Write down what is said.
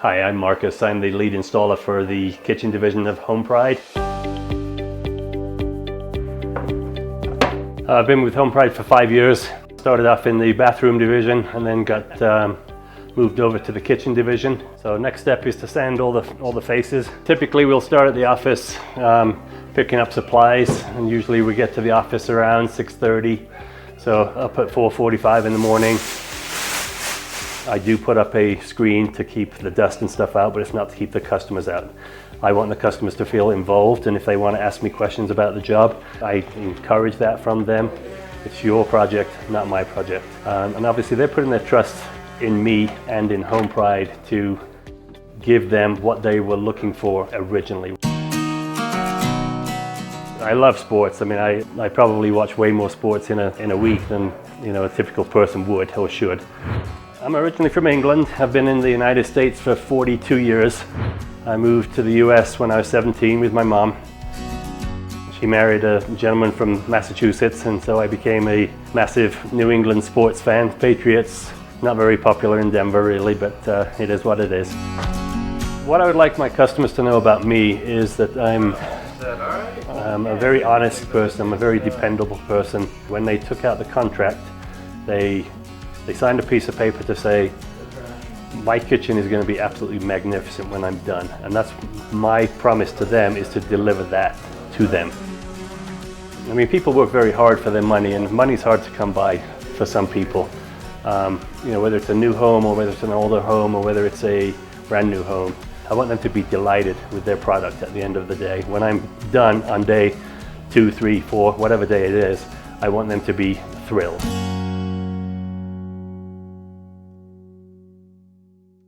Hi, I'm Marcus. I'm the lead installer for the kitchen division of HomePride. I've been with HomePride for 5 years. Started off in the bathroom division and then got moved over to the kitchen division. So next step is to sand all the faces. Typically we'll start at the office picking up supplies, and usually we get to the office around 6:30. So up at 4:45 in the morning. I do put up a screen to keep the dust and stuff out, but it's not to keep the customers out. I want the customers to feel involved, and if they want to ask me questions about the job, I encourage that from them. It's your project, not my project. And obviously they're putting their trust in me and in HomePride to give them what they were looking for originally. I love sports. I mean, I probably watch way more sports in a week than a typical person would or should. I'm originally from England. I've been in the United States for 42 years. I moved to the US when I was 17 with my mom. She married a gentleman from Massachusetts, and so I became a massive New England sports fan. Patriots, not very popular in Denver really, but it is what it is. What I would like my customers to know about me is that I'm a very honest person. I'm a very dependable person. When they took out the contract, they signed a piece of paper to say, my kitchen is going to be absolutely magnificent when I'm done. And that's my promise to them, is to deliver that to them. I mean, people work very hard for their money, and money's hard to come by for some people. Whether it's a new home or whether it's an older home or whether it's a brand new home. I want them to be delighted with their product at the end of the day. When I'm done on day 2, 3, 4, whatever day it is, I want them to be thrilled.